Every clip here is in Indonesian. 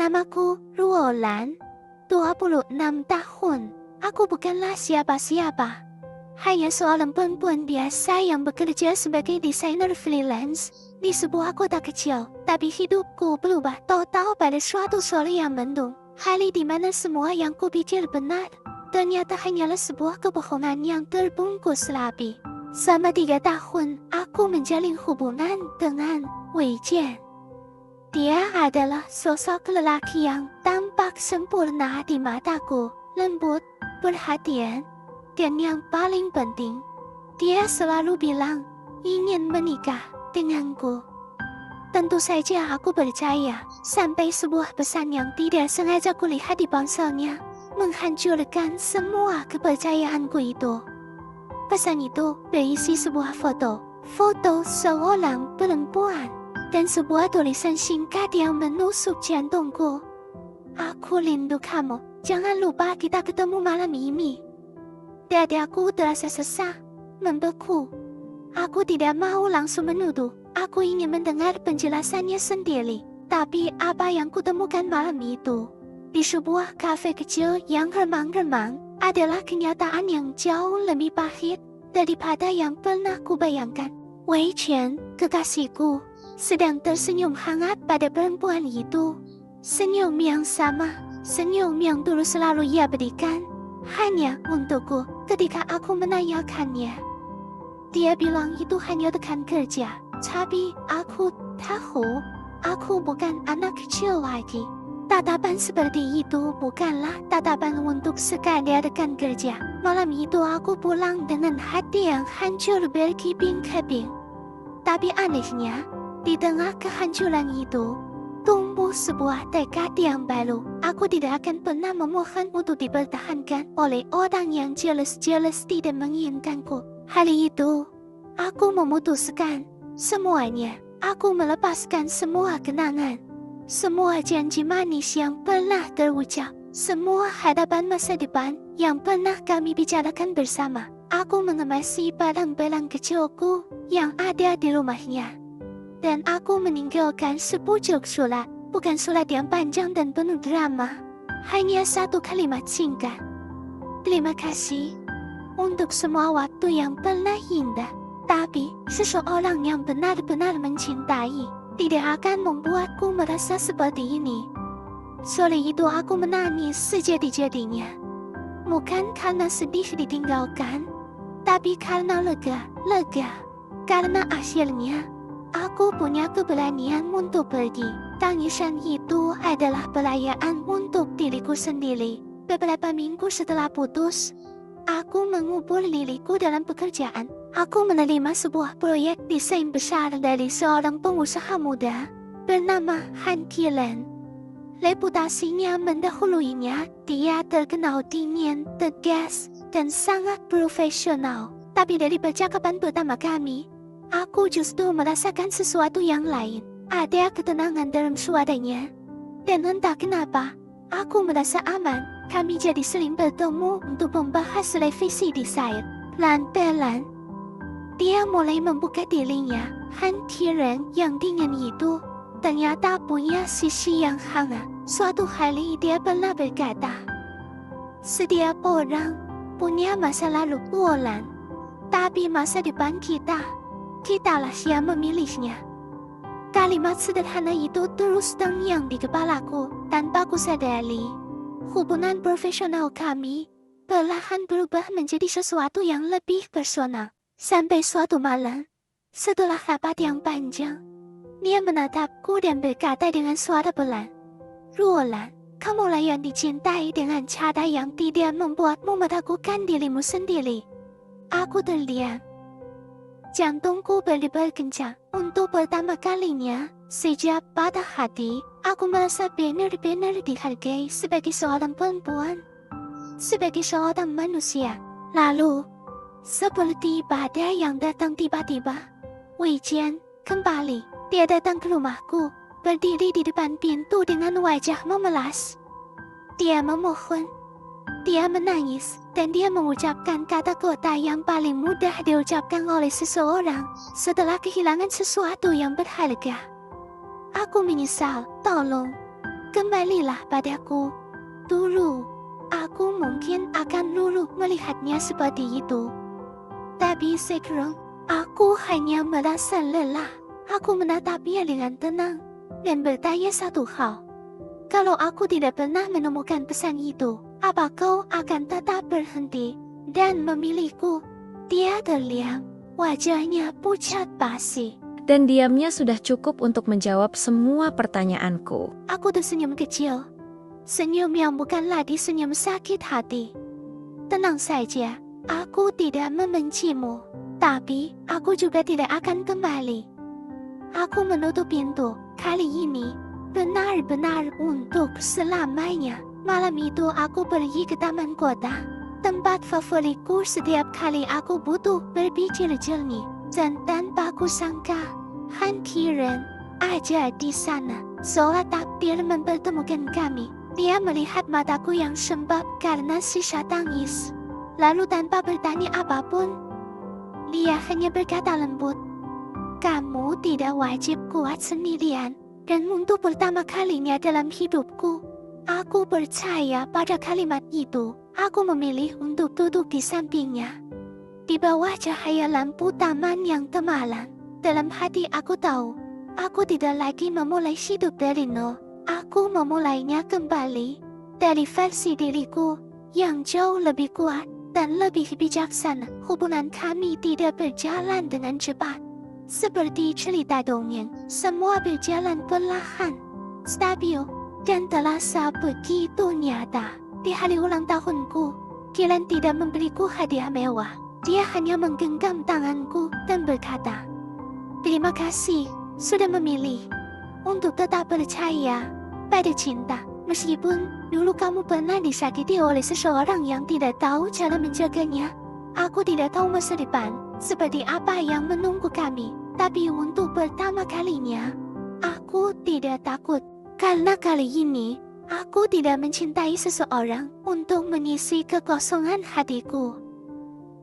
Namaku Ruolan, 26 tahun. Aku bukanlah siapa-siapa. Hanya seorang perempuan biasa yang bekerja sebagai desainer freelance di sebuah kota kecil. Tapi hidupku berubah total pada suatu sore yang mendung. Hari di mana semua yang kupikir benar ternyata hanyalah sebuah kebohongan yang terbungkus rapi. Selama 3 tahun, aku menjalin hubungan dengan Wei Jian. Dia adalah sosok lelaki yang tampak sempurna di mataku, lembut, perhatian, dan yang paling penting, dia selalu bilang ingin menikah denganku. Tentu saja aku percaya, sampai sebuah pesan yang tidak sengaja kulihat di ponselnya menghancurkan semua kepercayaanku itu. Pesan itu berisi sebuah foto seorang perempuan, dan sebuah tulisan singkat yang menusuk jantungku. Aku rindu kamu, jangan lupa kita ketemu malam ini. Dadaku terasa sesak, membeku. Aku tidak mau langsung menuduh, aku ingin mendengar penjelasannya sendiri. Tapi apa yang kutemukan malam itu, di sebuah kafe kecil yang remang-remang, adalah kenyataan yang jauh lebih pahit daripada yang pernah kubayangkan. Wei Chen, kekasihku, sedang tersenyum hangat pada perempuan itu. Senyum yang sama, senyum yang dulu selalu ia berikan hanya untukku ketika aku menanyakannya. Dia bilang itu hanya rekan kerja, tapi aku tahu aku bukan anak kecil lagi. Tatapan seperti itu bukanlah tatapan untuk sekadar rekan kerja. Malam itu aku pulang dengan hati yang hancur berkeping-keping. Tapi anehnya, di tengah kehancuran itu, tumbuh sebuah tekad yang baru. Aku tidak akan pernah memohon untuk dipertahankan oleh orang yang jelas-jelas tidak menginginkanku. Hari itu, aku memutuskan semuanya. Aku melepaskan semua kenangan, semua janji manis yang pernah terucap, semua hadapan masa depan yang pernah kami bicarakan bersama. Aku mengemasi barang-barang kecilku yang ada di rumahnya. Dan aku meninggalkan sepucuk surat, bukan surat yang panjang dan penuh drama. Hanya satu kalimat singkat. Terima kasih untuk semua waktu yang pernah indah. Tapi, seseorang yang benar-benar mencintai tidak akan membuatku merasa seperti ini. Sore itu aku menangis sejadi-jadinya. Bukan karena sedih ditinggalkan, tapi karena lega. Karena akhirnya, aku punya keberanian untuk pergi. Tangisan itu adalah perayaan untuk diriku sendiri. Beberapa minggu setelah putus, aku mengubur diriku dalam pekerjaan. Aku menerima sebuah proyek desain besar dari seorang pengusaha muda bernama Han Qilen. Reputasinya mendahuluinya, dia terkenal dingin, tegas, dan sangat profesional. Tapi dari percakapan pertama kami, aku justru merasakan sesuatu yang lain. Ada ketenangan dalam suaranya. Dan entah kenapa, aku merasa aman. Kami jadi sering bertemu untuk membahas revisi desain. Pelan-pelan, dia mulai membuka dirinya. Han Qilen yang dingin itu ternyata punya sisi yang hangat. Suatu hari dia pernah berkata, setiap orang punya masa lalu Ruolan, tapi masa depan kitalah yang memilihnya. Kalimat sederhana itu terus terngiang di kepalaku tanpa kusadari. Hubungan profesional kami perlahan berubah menjadi sesuatu yang lebih personal. Sampai suatu malam, setelah rapat yang panjang, dia menatapku dan berkata dengan suara pelan, Ruolan, kamulah yang dicintai dengan cara yang tidak membuatmu meragukan dirimu sendiri. Aku terdiam. Jantungku berdebar kencang. Untuk pertama kalinya, sejak patah hati, aku merasa benar-benar dihargai sebagai seorang perempuan, sebagai seorang manusia. Lalu, seperti badai yang datang tiba-tiba, Wei Jian kembali. Dia datang ke rumahku, berdiri di depan pintu dengan wajah memelas. Dia memohon, dia menangis, dan dia mengucapkan kata-kata yang paling mudah diucapkan oleh seseorang setelah kehilangan sesuatu yang berharga. Aku menyesal, tolong Kembalilah padaku. Dulu, aku mungkin akan luluh melihatnya seperti itu. Tapi sekarang, aku hanya merasa lelah. Aku menatapnya dengan tenang dan bertanya satu hal. Kalau aku tidak pernah menemukan pesan itu, apa kau akan tetap berhenti dan memilihku? Dia terdiam, wajahnya pucat basi. Dan diamnya sudah cukup untuk menjawab semua pertanyaanku. Aku tersenyum kecil. Senyum yang bukan lagi senyum sakit hati. Tenang saja, aku tidak membencimu. Tapi, aku juga tidak akan kembali. Aku menutup pintu, kali ini, benar-benar untuk selamanya. Malam itu aku pergi ke taman kota. Tempat favoritku setiap kali aku butuh berpikir jernih. Dan tanpa ku sangka, Han Qiren ada di sana. Seolah takdir mempertemukan kami. Dia melihat mataku yang sembab karena sisa tangis. Lalu tanpa bertanya apapun, dia hanya berkata lembut, "Kamu tidak wajib kuat sendirian." Dan untuk pertama kalinya dalam hidupku, aku percaya pada kalimat itu. Aku memilih untuk duduk di sampingnya. Di bawah cahaya lampu taman yang temaram, dalam hati aku tahu, aku tidak lagi memulai hidup dari nol. Aku memulainya kembali dari versi diriku yang jauh lebih kuat dan lebih bijaksana. Hubungan kami tidak berjalan dengan cepat. Seperti cerita dongeng, semua berjalan perlahan, stabil, dan terasa begitu nyata. Di hari ulang tahunku, Qiren tidak memberiku hadiah mewah. Dia hanya menggenggam tanganku dan berkata, "Terima kasih sudah memilih untuk tetap percaya pada cinta. Meskipun dulu kamu pernah disakiti oleh seseorang yang tidak tahu cara menjaganya. Aku tidak tahu masa depan seperti apa yang menunggu kami. Tapi untuk pertama kalinya, aku tidak takut. Karena kali ini, aku tidak mencintai seseorang untuk mengisi kekosongan hatiku.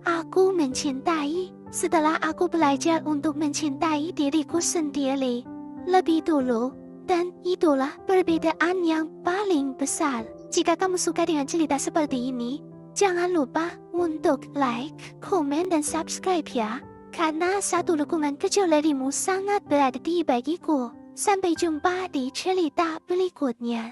Aku mencintai setelah aku belajar untuk mencintai diriku sendiri lebih dulu, dan itulah perbedaan yang paling besar. Jika kamu suka dengan cerita seperti ini, jangan lupa untuk like, komen, dan subscribe ya, karena satu dukungan kecil darimu sangat berarti bagiku. Sampai jumpa di cerita berikutnya.